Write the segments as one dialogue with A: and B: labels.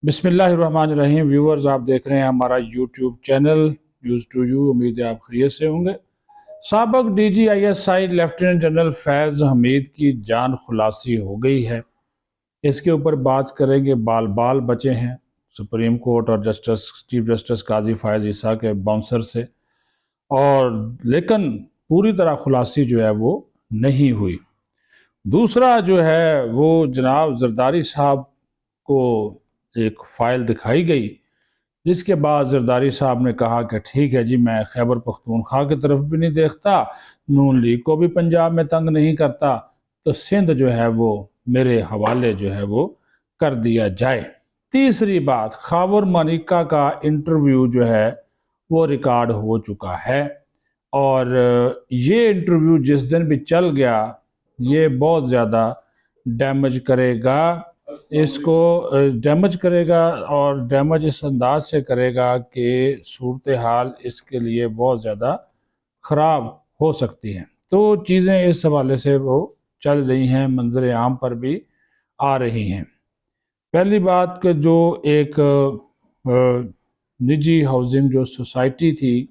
A: बिस्मिल्लाहिर्रहमानिर्रहीम। व्यूअर्स, आप देख रहे हैं हमारा YouTube channel news to you. उम्मीद है आप खैरियत से होंगे। साबक DGISI lieutenant general Faiz Hamid की जान खुलासी हो गई है। इसके ऊपर बात करेंगे। बाल बाल बचे हैं सुप्रीम कोर्ट और चीफ जस्टिस काजी फायज ईसा के बाउंसर से, और लेकिन पूरी तरह खुलासी जो है वो नहीं हुई। दूसरा जो है वो जनाब जरदारी साहब को एक फ़ाइल दिखाई गई, जिसके बाद जरदारी साहब ने कहा कि ठीक है जी, मैं खैबर पख्तूनख्वा की तरफ भी नहीं देखता, नून लीग को भी पंजाब में तंग नहीं करता, तो सिंध जो है वो मेरे हवाले जो है वो कर दिया जाए। तीसरी बात, खावर मानिका का इंटरव्यू जो है वो रिकॉर्ड हो चुका है, और ये इंटरव्यू जिस दिन भी चल गया ये बहुत ज़्यादा डैमेज करेगा, इसको डैमेज करेगा, और डैमेज इस अंदाज से करेगा कि सूरत हाल इसके लिए बहुत ज़्यादा ख़राब हो सकती हैं। तो चीज़ें इस हवाले से वो चल रही हैं, मंजर आम पर भी आ रही हैं। पहली बात कि जो एक निजी हाउसिंग जो सोसाइटी थी,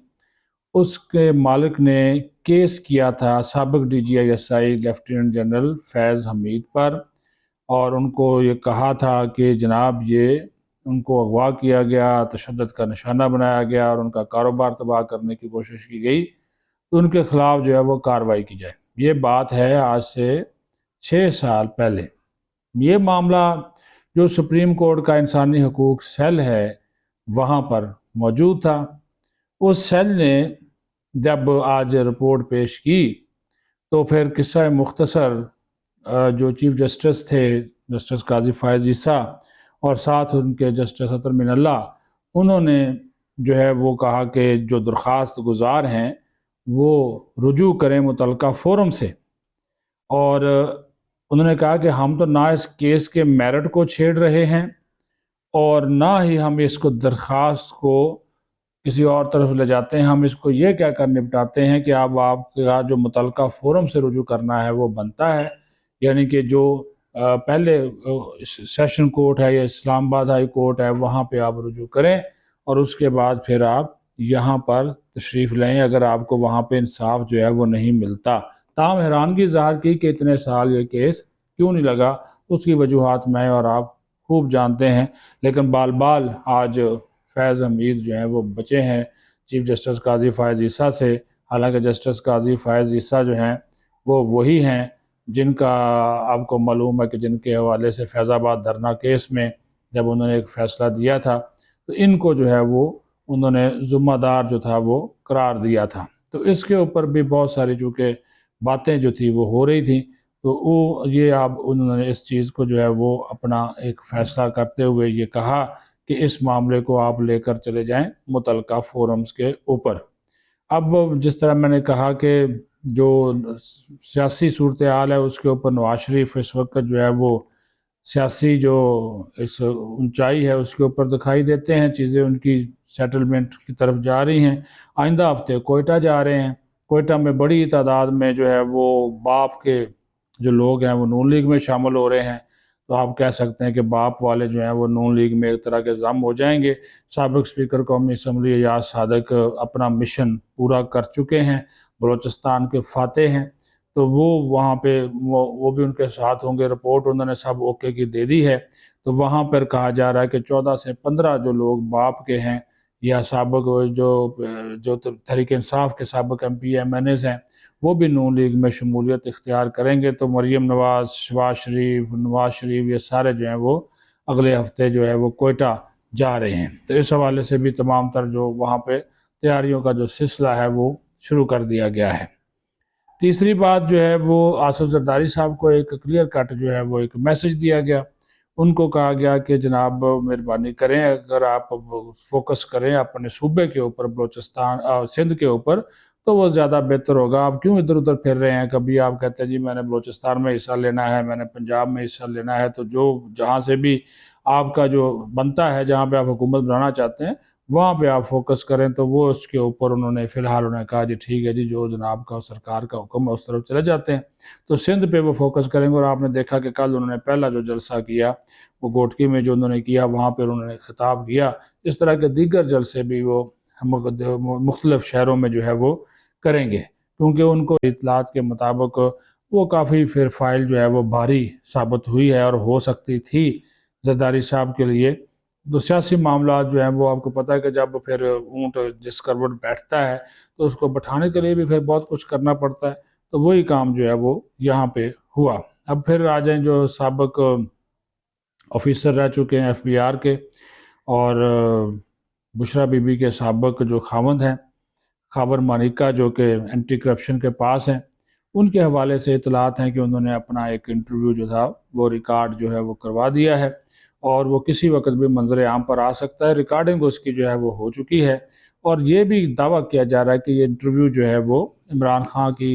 A: उसके मालिक ने केस किया था साबिक DGISI lieutenant general Faiz Hamid पर, और उनको ये कहा था कि जनाब ये उनको अगवा किया गया, तशद्दुद का निशाना बनाया गया और उनका कारोबार तबाह करने की कोशिश की गई, तो उनके ख़िलाफ़ जो है वो कार्रवाई की जाए। ये बात है आज से 6 साल पहले। ये मामला जो सुप्रीम कोर्ट का इंसानी हकूक़ सेल है वहाँ पर मौजूद था। उस सेल ने जब आज रिपोर्ट पेश की तो फिर किस्सा मुख्तसर जो चीफ जस्टिस थे, जस्टिस काजी फायज ईसा, और साथ उनके जस्टिस अतर मिनल्ला, उन्होंने जो है वो कहा कि जो दरख्वास्त गुजार हैं वो रुजू करें मुतलका फोरम से, और उन्होंने कहा कि हम तो ना इस केस के मेरिट को छेड़ रहे हैं और ना ही हम इसको दरख्वास्त को किसी और तरफ ले जाते हैं। हम इसको ये कह कर निपटाते हैं कि अब आपका जो मुतलका फोरम से रुजू करना है वो बनता है, यानी कि जो पहले सेशन कोर्ट है या इस्लामाबाद हाई कोर्ट है वहाँ पे आप रुजू करें, और उसके बाद फिर आप यहाँ पर तशरीफ़ लें अगर आपको वहाँ पे इंसाफ जो है वो नहीं मिलता। ताहम हैरानगी ज़ाहिर की कि इतने साल ये केस क्यों नहीं लगा। उसकी वजूहात मैं और आप खूब जानते हैं, लेकिन बाल बाल आज फैज़ हमीद जो हैं वो बचे हैं चीफ जस्टिस काजी फायज ईसा से। हालांकि जस्टिस काजी फायज ईसा जो हैं वो वही हैं जिनका आपको मालूम है कि जिनके हवाले से फैज़ाबाद धरना केस में जब उन्होंने एक फ़ैसला दिया था तो इनको जो है वो उन्होंने ज़िम्मेदार जो था वो करार दिया था। तो इसके ऊपर भी बहुत सारी चूँकि बातें जो थी वो हो रही थी, तो वो ये आप उन्होंने इस चीज़ को जो है वो अपना एक फ़ैसला करते हुए ये कहा कि इस मामले को आप लेकर चले जाएं मुतलका फोरम्स के ऊपर। अब जिस तरह मैंने कहा कि जो सियासी सूरत हाल है उसके ऊपर नवाज शरीफ इस वक्त जो है वो सियासी जो इस ऊंचाई है उसके ऊपर दिखाई देते हैं, चीज़ें उनकी सेटलमेंट की तरफ जा रही हैं। आइंदा हफ्ते कोयटा जा रहे हैं। कोयटा में बड़ी तादाद में जो है वो बाप के जो लोग हैं वो नून लीग में शामिल हो रहे हैं। तो आप कह सकते हैं कि बाप वाले जो हैं वो नून लीग में एक तरह के ज़म हो जाएंगे। साबिक स्पीकर कौमी असम्बली एजाज सादिक अपना मिशन पूरा कर चुके हैं, बलूचिस्तान के फाते हैं, तो वो वहाँ पे वो भी उनके साथ होंगे। रिपोर्ट उन्होंने सब ओके की दे दी है। तो वहाँ पर कहा जा रहा है कि 14 से 15 जो लोग बाप के हैं या साबिक जो तहरीक इंसाफ के साबिक MP MNAs हैं वो भी नून लीग में शमूलियत इख्तियार करेंगे। तो मरीम नवाज़, शहबाज शरीफ, नवाज शरीफ, ये सारे जो हैं वो अगले हफ्ते जो है वो कोयटा जा रहे हैं। तो इस हवाले से भी तमाम तर जो वहाँ पे तैयारियों का जो सिलसिला है वो शुरू कर दिया गया है। तीसरी बात जो है वो आसिफ जरदारी साहब को एक क्लियर कट जो है वो एक मैसेज दिया गया। उनको कहा गया कि जनाब मेहरबानी करें, अगर आप फोकस करें अपने सूबे के ऊपर, बलूचिस्तान सिंध के ऊपर, तो वो ज़्यादा बेहतर होगा। आप क्यों इधर उधर फिर रहे हैं? कभी आप कहते हैं जी मैंने बलूचिस्तान में हिस्सा लेना है, मैंने पंजाब में हिस्सा लेना है, तो जो जहाँ से भी आपका जो बनता है, जहाँ पे आप हुकूमत बनाना चाहते हैं, وہاں پہ آپ فوکس کریں، تو وہ اس کے اوپر انہوں فی الحال کہا جی ٹھیک ہے جی، جو جناب کا سرکار کا حکم ہے اس طرف چلے جاتے ہیں۔ تو سندھ پہ وہ فوکس کریں گے، اور آپ نے دیکھا کہ کل انہوں نے پہلا جو جلسہ کیا وہ گوٹکی میں جو انہوں نے کیا، وہاں پہ انہوں نے خطاب کیا۔ اس طرح کے دیگر جلسے بھی وہ مختلف شہروں میں جو ہے وہ کریں گے، کیونکہ ان کو اطلاعات کے مطابق وہ کافی پھر فائل جو ہے وہ بھاری ثابت ہوئی ہے اور ہو سکتی تھی زرداری صاحب کے لیے۔ تو سیاسی معاملات جو ہیں وہ آپ کو پتہ ہے کہ جب پھر اونٹ جس کروٹ بیٹھتا ہے تو اس کو بٹھانے کے لیے بھی پھر بہت کچھ کرنا پڑتا ہے، تو وہی کام جو ہے وہ یہاں پہ ہوا۔ اب پھر آ جائیں جو سابق آفیسر رہ چکے ہیں ایف بی آر کے، اور بشرا بی بی کے سابق جو خاوند ہیں خاور مانیکا، جو کہ اینٹی کرپشن کے پاس ہیں، ان کے حوالے سے اطلاعات ہیں کہ انہوں نے اپنا ایک انٹرویو جو تھا وہ ریکارڈ جو ہے وہ کروا دیا ہے، اور وہ کسی وقت بھی منظر عام پر آ سکتا ہے۔ ریکارڈنگ اس کی جو ہے وہ ہو چکی ہے، اور یہ بھی دعویٰ کیا جا رہا ہے کہ یہ انٹرویو جو ہے وہ عمران خان کی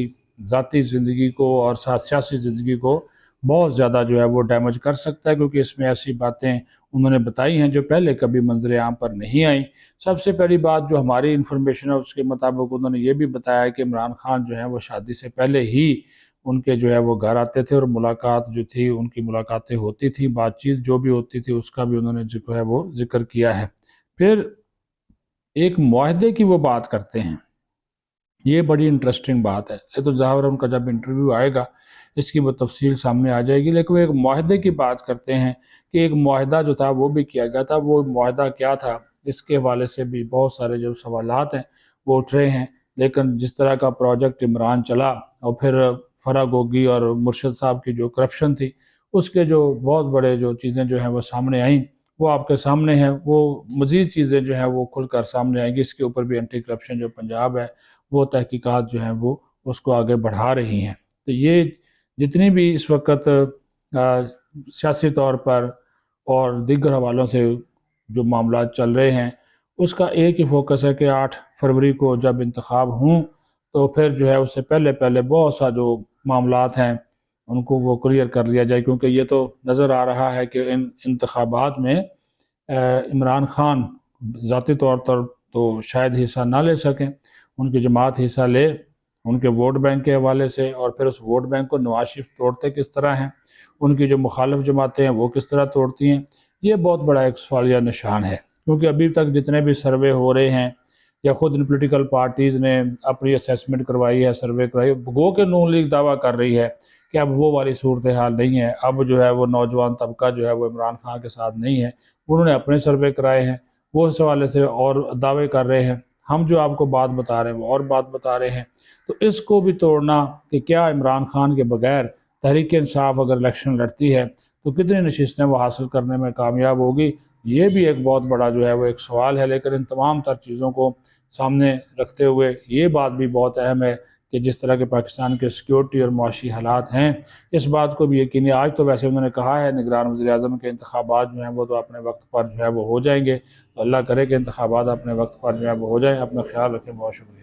A: ذاتی زندگی کو اور سیاسی زندگی کو بہت زیادہ جو ہے وہ ڈیمیج کر سکتا ہے، کیونکہ اس میں ایسی باتیں انہوں نے بتائی ہیں جو پہلے کبھی منظر عام پر نہیں آئیں۔ سب سے پہلی بات جو ہماری انفارمیشن ہے اس کے مطابق انہوں نے یہ بھی بتایا کہ عمران خان جو ہیں وہ شادی سے پہلے ہی ان کے جو ہے وہ گھر آتے تھے، اور ملاقات جو تھی ان کی ملاقاتیں ہوتی تھی، بات چیت جو بھی ہوتی تھی اس کا بھی انہوں نے جو ہے وہ ذکر کیا ہے۔ پھر ایک معاہدے کی وہ بات کرتے ہیں، یہ بڑی انٹرسٹنگ بات ہے۔ یہ تو ظاہر ان کا جب انٹرویو آئے گا اس کی وہ تفصیل سامنے آ جائے گی، لیکن وہ ایک معاہدے کی بات کرتے ہیں کہ ایک معاہدہ جو تھا وہ بھی کیا گیا تھا۔ وہ معاہدہ کیا تھا اس کے حوالے سے بھی بہت سارے جو سوالات ہیں وہ اٹھ رہے ہیں، لیکن جس طرح کا پروجیکٹ عمران چلا، اور پھر فرح گوگی اور مرشد صاحب کی جو کرپشن تھی اس کے جو بہت بڑے جو چیزیں جو ہیں وہ سامنے آئیں، وہ آپ کے سامنے ہیں۔ وہ مزید چیزیں جو ہیں وہ کھل کر سامنے آئیں گی۔ اس کے اوپر بھی اینٹی کرپشن جو پنجاب ہے وہ تحقیقات جو ہیں وہ اس کو آگے بڑھا رہی ہیں۔ تو یہ جتنی بھی اس وقت سیاسی طور پر اور دیگر حوالوں سے جو معاملات چل رہے ہیں، اس کا ایک ہی فوکس ہے کہ 8 فروری کو جب انتخاب ہوں تو پھر جو ہے اس سے پہلے بہت سا جو معاملات ہیں ان کو وہ کلیئر کر لیا جائے، کیونکہ یہ تو نظر آ رہا ہے کہ ان انتخابات میں عمران خان ذاتی طور پر تو شاید حصہ نہ لے سکیں، ان کی جماعت حصہ لے ان کے ووٹ بینک کے حوالے سے، اور پھر اس ووٹ بینک کو نواز شریف توڑتے کس طرح ہیں، ان کی جو مخالف جماعتیں ہیں وہ کس طرح توڑتی ہیں، یہ بہت بڑا ایک سوالیہ نشان ہے۔ کیونکہ ابھی تک جتنے بھی سروے ہو رہے ہیں، یا خود ان پولیٹیکل پارٹیز نے اپنی اسیسمنٹ کروائی ہے، سروے کروائی ہے، گو کہ نون لیگ دعویٰ کر رہی ہے کہ اب وہ والی صورتحال نہیں ہے، اب جو ہے وہ نوجوان طبقہ جو ہے وہ عمران خان کے ساتھ نہیں ہے، انہوں نے اپنے سروے کرائے ہیں، وہ اس حوالے سے اور دعوے کر رہے ہیں، ہم جو آپ کو بات بتا رہے ہیں وہ اور بات بتا رہے ہیں۔ تو اس کو بھی توڑنا کہ کیا عمران خان کے بغیر تحریک انصاف اگر الیکشن لڑتی ہے تو کتنی نشستیں وہ حاصل کرنے میں کامیاب ہوگی، یہ بھی ایک بہت بڑا جو ہے وہ ایک سوال ہے۔ لیکن ان تمام تر چیزوں کو سامنے رکھتے ہوئے یہ بات بھی بہت اہم ہے کہ جس طرح کے پاکستان کے سیکیورٹی اور معاشی حالات ہیں، اس بات کو بھی یقینی آج تو ویسے انہوں نے کہا ہے نگران وزیر اعظم کے انتخابات جو ہیں وہ تو اپنے وقت پر جو ہے وہ ہو جائیں گے، تو اللہ کرے کہ انتخابات اپنے وقت پر جو ہے وہ ہو جائیں۔ اپنا خیال رکھیں، بہت شکریہ۔